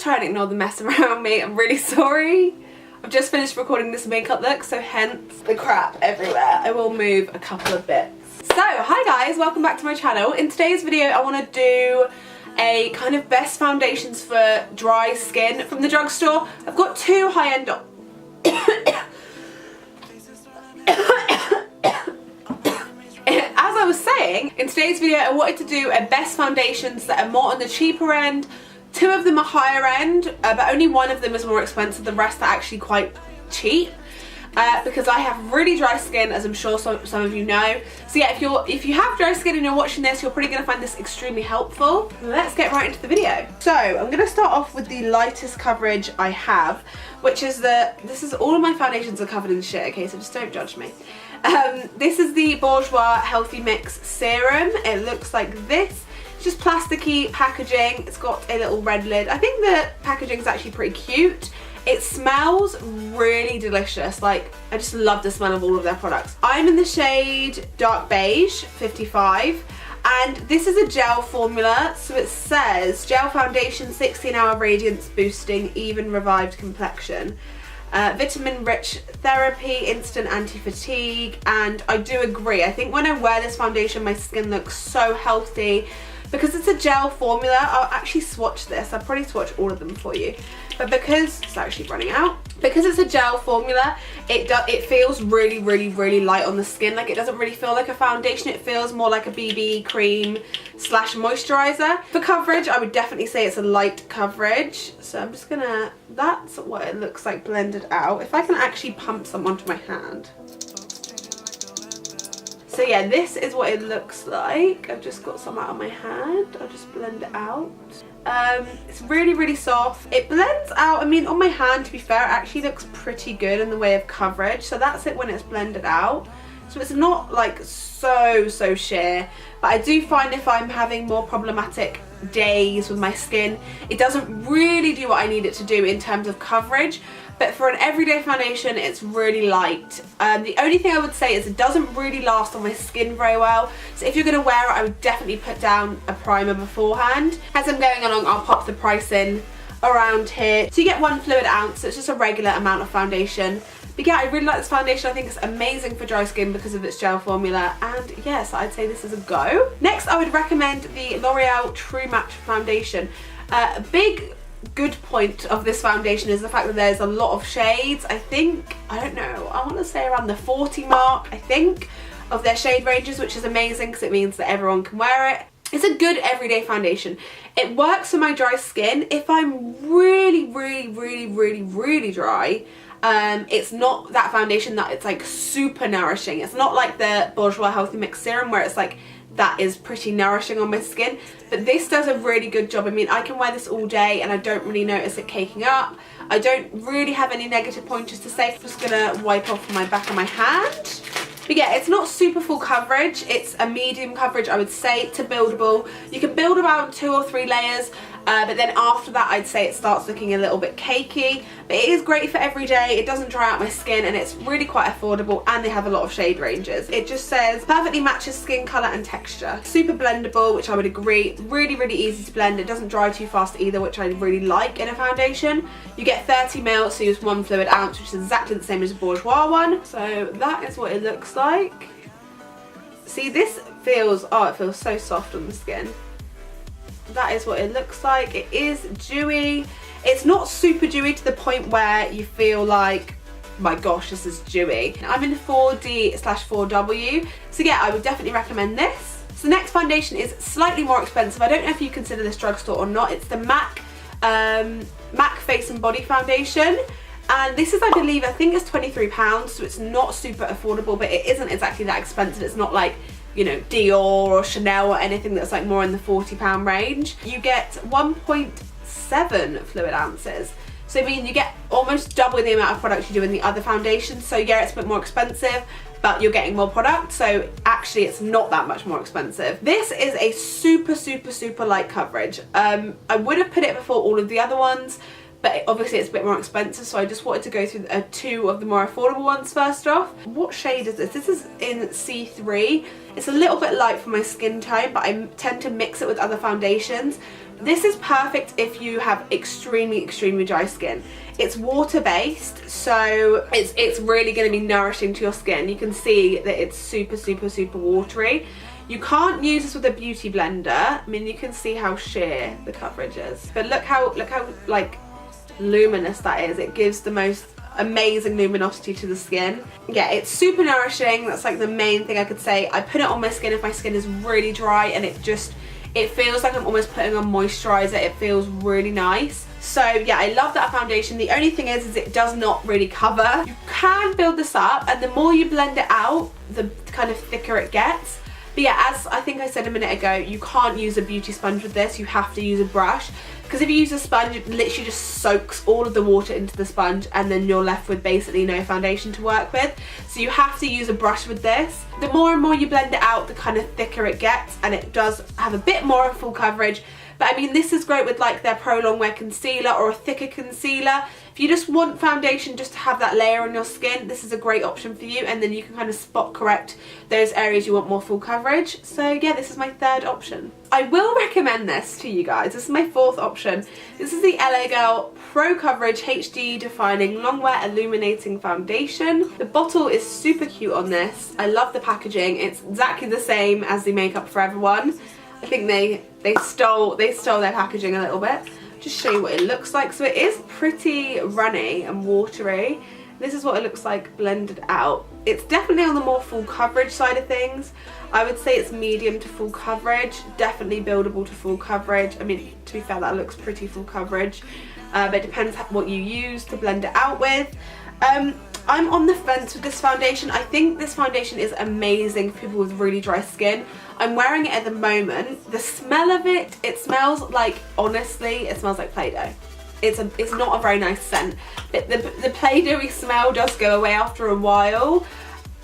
try and ignore the mess around me. I'm really sorry. I've just finished recording this makeup look, so hence the crap everywhere. I will move a couple of bits. So, hi guys, welcome back to my channel. In today's video, I want to do a kind of best foundations for dry skin from the drugstore. I've got two high-end... As I was saying, in today's video, I wanted to do a best foundations that are more on the cheaper end. Two of them are higher end, but only one of them is more expensive. The rest are actually quite cheap. Because I have really dry skin, as I'm sure some of you know. So yeah, if you have dry skin and you're watching this, you're probably going to find this extremely helpful. Let's get right into the video. So I'm going to start off with the lightest coverage I have, which is this is all of my foundations are covered in shit, okay, so just don't judge me. This is the Bourjois Healthy Mix Serum. It looks like this. It's just plasticky packaging. It's got a little red lid. I think the packaging is actually pretty cute. It smells really delicious. Like, I just love the smell of all of their products. I'm in the shade Dark Beige 55, and this is a gel formula. So it says gel foundation, 16-hour radiance boosting, even revived complexion. Vitamin rich therapy, instant anti-fatigue, and I do agree. I think when I wear this foundation, my skin looks so healthy. Because it's a gel formula, I'll actually swatch this. I'll probably swatch all of them for you. But because it's actually running out, because it's a gel formula, it feels really, really, really light on the skin. Like, it doesn't really feel like a foundation. It feels more like a BB cream slash moisturizer. For coverage, I would definitely say it's a light coverage. So I'm just gonna, that's what it looks like blended out. If I can actually pump some onto my hand. So yeah, this is what it looks like. I've just got some out on my hand. I'll just blend it out. It's really, really soft. It blends out, I mean, on my hand, to be fair, it actually looks pretty good in the way of coverage. So that's it when it's blended out. So it's not like so sheer. But I do find if I'm having more problematic days with my skin, it doesn't really do what I need it to do in terms of coverage. But for an everyday foundation, it's really light. The only thing I would say is it doesn't really last on my skin very well. So if you're going to wear it, I would definitely put down a primer beforehand. As I'm going along, I'll pop the price in around here. So you get 1 fluid ounce, so it's just a regular amount of foundation. But yeah, I really like this foundation. I think it's amazing for dry skin because of its gel formula. And yes, I'd say this is a go. Next, I would recommend the L'Oreal True Match Foundation. A big good point of this foundation is the fact that there's a lot of shades. I think, I don't know, I want to say around the 40 mark, I think, of their shade ranges, which is amazing because it means that everyone can wear it. It's a good everyday foundation. It works for my dry skin. If I'm really dry, it's not that foundation that it's like super nourishing. It's not like the Bourjois Healthy Mix Serum where it's like that is pretty nourishing on my skin, but this does a really good job. I mean, I can wear this all day and I don't really notice it caking up. I don't really have any negative pointers to say. I'm just gonna wipe off my back of my hand. But yeah, it's not super full coverage. It's a medium coverage, I would say, to buildable. You can build about 2 or 3 layers, but then after that, I'd say it starts looking a little bit cakey. But it is great for every day. It doesn't dry out my skin, and it's really quite affordable, and they have a lot of shade ranges. It just says perfectly matches skin color and texture. Super blendable, which I would agree. Really, really easy to blend. It doesn't dry too fast either, which I really like in a foundation. You get 30 ml, so use 1 fluid ounce, which is exactly the same as a Bourjois one. So that is what it looks like. See, this feels, oh, it feels so soft on the skin. That is what it looks like. It is dewy. It's not super dewy to the point where you feel like, my gosh, this is dewy. I'm in 4D/4W, so yeah, I would definitely recommend this. So the next foundation is slightly more expensive. I don't know if you consider this drugstore or not. It's the MAC Face and Body Foundation. And this is, I believe, I think it's £23, so it's not super affordable, but it isn't exactly that expensive. It's not like, you know, Dior or Chanel or anything that's like more in the £40 range. You get 1.7 fluid ounces. So I mean, you get almost double the amount of product you do in the other foundations. So yeah, it's a bit more expensive, but you're getting more product. So actually it's not that much more expensive. This is a super light coverage. I would have put it before all of the other ones, but obviously it's a bit more expensive, so I just wanted to go through two of the more affordable ones first off. What shade is this? This is in C3. It's a little bit light for my skin tone, but I tend to mix it with other foundations. This is perfect if you have extremely dry skin. It's water based, so it's really going to be nourishing to your skin. You can see that it's super watery. You can't use this with a beauty blender. I mean, you can see how sheer the coverage is, but look how like luminous that is. It gives the most amazing luminosity to the skin. Yeah, it's super nourishing. That's like the main thing I could say. I put it on my skin if my skin is really dry, and it feels like I'm almost putting on moisturizer. It feels really nice. So yeah, I love that foundation. The only thing is it does not really cover. You can build this up, and the more you blend it out, the kind of thicker it gets. But yeah, as I think I said a minute ago, you can't use a beauty sponge with this. You have to use a brush, because if you use a sponge, it literally just soaks all of the water into the sponge, and then you're left with basically no foundation to work with. So you have to use a brush with this. The more and more you blend it out, the kind of thicker it gets, and it does have a bit more full coverage. But I mean, this is great with like their Pro Longwear concealer or a thicker concealer. If you just want foundation just to have that layer on your skin, this is a great option for you, and then you can kind of spot correct those areas you want more full coverage. So yeah, this is my third option. I will recommend this to you guys. This is my fourth option. This is the LA Girl Pro Coverage HD Defining Longwear Illuminating Foundation. The bottle is super cute on this. I love the packaging. It's exactly the same as the Makeup Forever one. I think they stole their packaging a little bit. Just show you what it looks like. So it is pretty runny and watery. This is what it looks like blended out. It's definitely on the more full coverage side of things. I would say it's medium to full coverage, definitely buildable to full coverage. I mean, to be fair, that looks pretty full coverage, but it depends what you use to blend it out with. I'm on the fence with this foundation. I think this foundation is amazing for people with really dry skin. I'm wearing it at the moment. The smell of it, it smells like, honestly, it smells like Play-Doh. It's not a very nice scent, but the Play-Doh-y smell does go away after a while.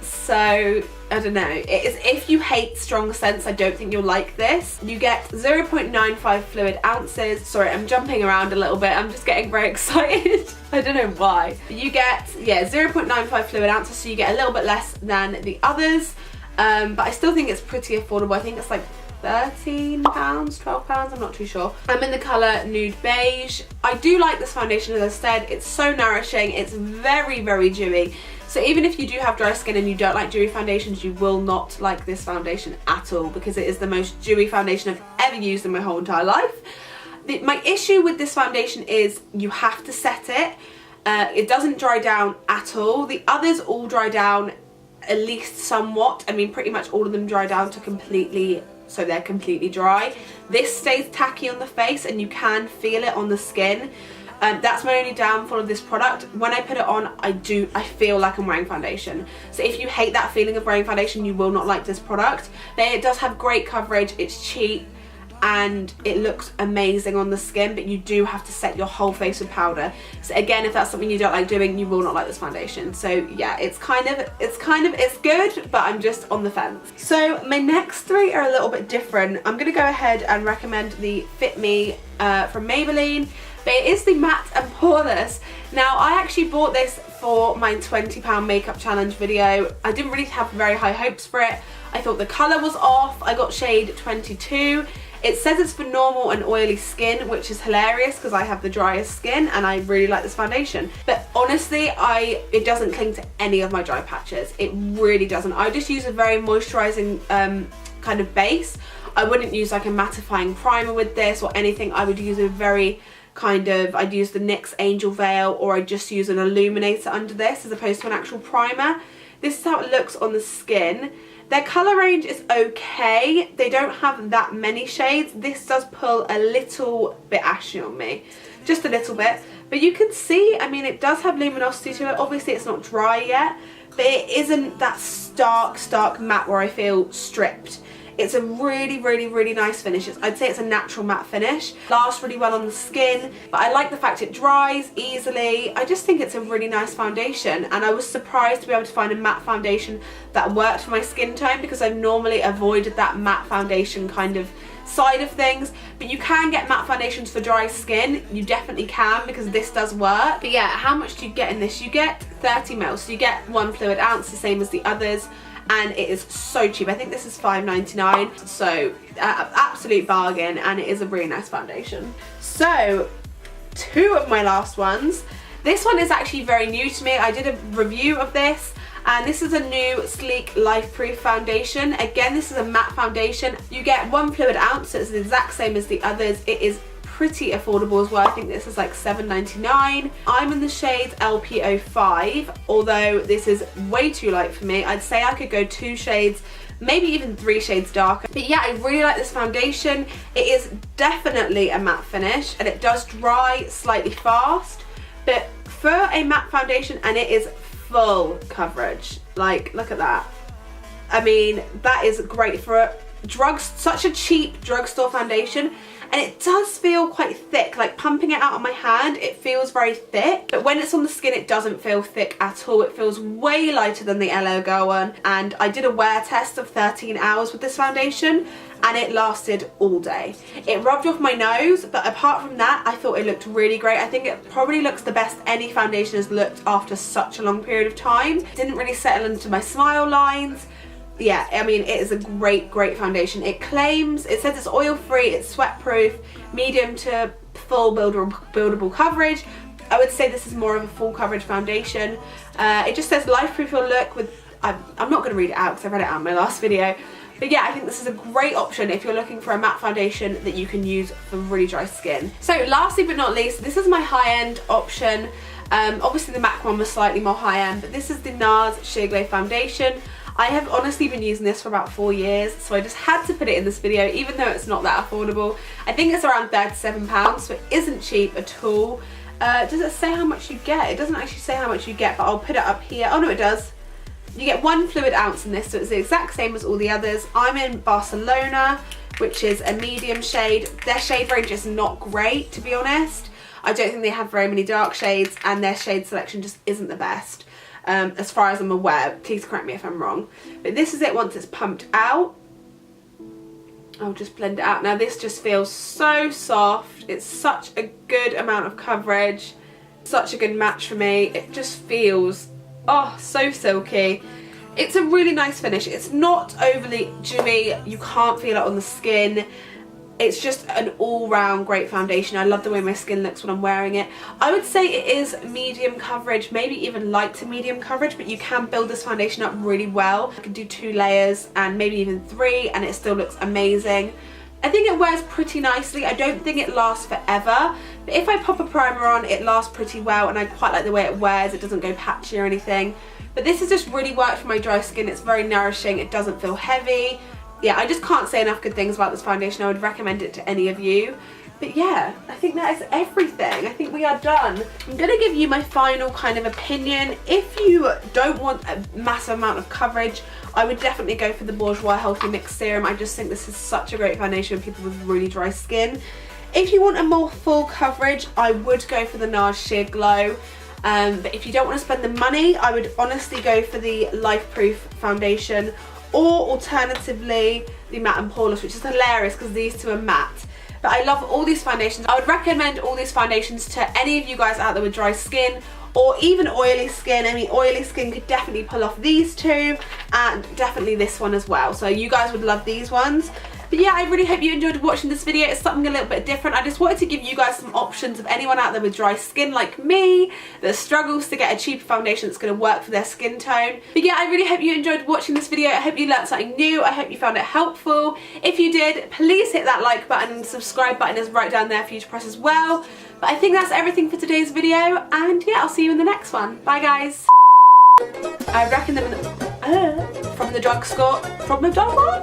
So I don't know. If you hate strong scents, I don't think you'll like this. You get 0.95 fluid ounces. Sorry, I'm jumping around a little bit. I'm just getting very excited. I don't know why. You get, yeah, 0.95 fluid ounces, so you get a little bit less than the others. But I still think it's pretty affordable. I think it's like £13, £12, I'm not too sure. I'm in the colour Nude Beige. I do like this foundation, as I said. It's so nourishing. It's very dewy. So even if you do have dry skin and you don't like dewy foundations, you will not like this foundation at all, because it is the most dewy foundation I've ever used in my whole entire life. My issue with this foundation is you have to set it. It doesn't dry down at all. The others all dry down at least somewhat. I mean, pretty much all of them dry down to completely, so they're completely dry. This stays tacky on the face, and you can feel it on the skin. That's my only downfall of this product. When I put it on, I feel like I'm wearing foundation. So if you hate that feeling of wearing foundation, you will not like this product. But it does have great coverage, it's cheap, and it looks amazing on the skin, but you do have to set your whole face with powder. So again, if that's something you don't like doing, you will not like this foundation. So yeah, it's good, but I'm just on the fence. So my next three are a little bit different. I'm gonna go ahead and recommend the Fit Me from Maybelline. But it is the Matte and Poreless. Now, I actually bought this for my £20 makeup challenge video. I didn't really have very high hopes for it. I thought the colour was off. I got shade 22. It says it's for normal and oily skin, which is hilarious because I have the driest skin and I really like this foundation. But honestly, it doesn't cling to any of my dry patches. It really doesn't. I just use a very moisturising kind of base. I wouldn't use like a mattifying primer with this or anything. I would use a very I'd use the NYX Angel Veil, or I'd just use an illuminator under this as opposed to an actual primer. This is how it looks on the skin. Their colour range is okay. They don't have that many shades. This does pull a little bit ashy on me. Just a little bit. But you can see, I mean, it does have luminosity to it. Obviously, it's not dry yet, but it isn't that stark matte where I feel stripped. It's a really, really, really nice finish. I'd say it's a natural matte finish. Lasts really well on the skin, but I like the fact it dries easily. I just think it's a really nice foundation, and I was surprised to be able to find a matte foundation that worked for my skin tone, because I've normally avoided that matte foundation kind of side of things. But you can get matte foundations for dry skin, you definitely can, because this does work. But yeah, how much do you get in this? You get 30 ml, so you get 1 fluid ounce, the same as the others, and it is so cheap. I think this is $5.99, so absolute bargain, and it is a really nice foundation. So 2 of my last ones. This one is actually very new to me. I did a review of this, and this is a new Sleek Life Proof foundation. Again, this is a matte foundation. You get 1 fluid ounce, so it's the exact same as the others. It is pretty affordable as well. I think this is like $7.99. I'm in the shade LP05, although this is way too light for me. I'd say I could go 2 shades, maybe even 3 shades darker. But yeah, I really like this foundation. It is definitely a matte finish, and it does dry slightly fast, but for a matte foundation, and it is full coverage. Like, look at that. I mean, that is great for such a cheap drugstore foundation. And it does feel quite thick, like pumping it out on my hand, it feels very thick. But when it's on the skin, it doesn't feel thick at all. It feels way lighter than the LO Girl one. And I did a wear test of 13 hours with this foundation, and it lasted all day. It rubbed off my nose, but apart from that, I thought it looked really great. I think it probably looks the best any foundation has looked after such a long period of time. It didn't really settle into my smile lines. Yeah, I mean, it is a great, great foundation. It claims, it says it's oil free, it's sweat proof, medium to full buildable coverage. I would say this is more of a full coverage foundation. It just says life proof your look with, I'm not going to read it out because I read it out in my last video. But yeah, I think this is a great option if you're looking for a matte foundation that you can use for really dry skin. So lastly but not least, this is my high-end option. Obviously the MAC one was slightly more high-end, but this is the NARS Sheer Glow foundation. I have honestly been using this for about 4 years, so I just had to put it in this video, even though it's not that affordable. I think it's around £37, so it isn't cheap at all. Does it say how much you get? It doesn't actually say how much you get, but I'll put it up here. Oh no, it does. You get 1 fluid ounce in this, so it's the exact same as all the others. I'm in Barcelona, which is a medium shade. Their shade range is not great, to be honest. I don't think they have very many dark shades, and their shade selection just isn't the best. As far as I'm aware, please correct me if I'm wrong. But this is it once it's pumped out. I'll just blend it out. Now this just feels so soft. It's such a good amount of coverage. Such a good match for me. It just feels, oh, so silky. It's a really nice finish. It's not overly dewy. You can't feel it on the skin. It's just an all-round great foundation. I love the way my skin looks when I'm wearing it. I would say it is medium coverage, maybe even light to medium coverage, but you can build this foundation up really well. You can do 2 layers and maybe even 3, and it still looks amazing. I think it wears pretty nicely. I don't think it lasts forever, but if I pop a primer on, it lasts pretty well, and I quite like the way it wears. It doesn't go patchy or anything. But this has just really worked for my dry skin. It's very nourishing. It doesn't feel heavy. Yeah, I just can't say enough good things about this foundation. I would recommend it to any of you. But yeah, I think that is everything. I think we are done. I'm going to give you my final kind of opinion. If you don't want a massive amount of coverage, I would definitely go for the Bourjois Healthy Mix Serum. I just think this is such a great foundation for people with really dry skin. If you want a more full coverage, I would go for the NARS Sheer Glow. But if you don't want to spend the money, I would honestly go for the Life Proof foundation, or alternatively the Matte and Poreless, which is hilarious because these two are matte. But I love all these foundations. I would recommend all these foundations to any of you guys out there with dry skin or even oily skin. I mean, oily skin could definitely pull off these two, and definitely this one as well. So you guys would love these ones. But yeah, I really hope you enjoyed watching this video. It's something a little bit different. I just wanted to give you guys some options of anyone out there with dry skin like me that struggles to get a cheaper foundation that's going to work for their skin tone. But yeah, I really hope you enjoyed watching this video. I hope you learned something new. I hope you found it helpful. If you did, please hit that like button, and the subscribe button is right down there for you to press as well. But I think that's everything for today's video, and yeah, I'll see you in the next one. Bye guys. I reckon them from the drugstore. From the drugstore?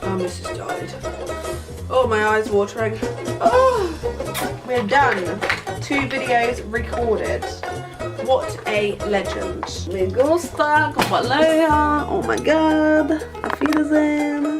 Oh, Mrs. died. Oh, my eyes watering. Oh, we're done. 2 videos recorded. What a legend. Me gusta, como leia. Oh my god. Auf Wiedersehen.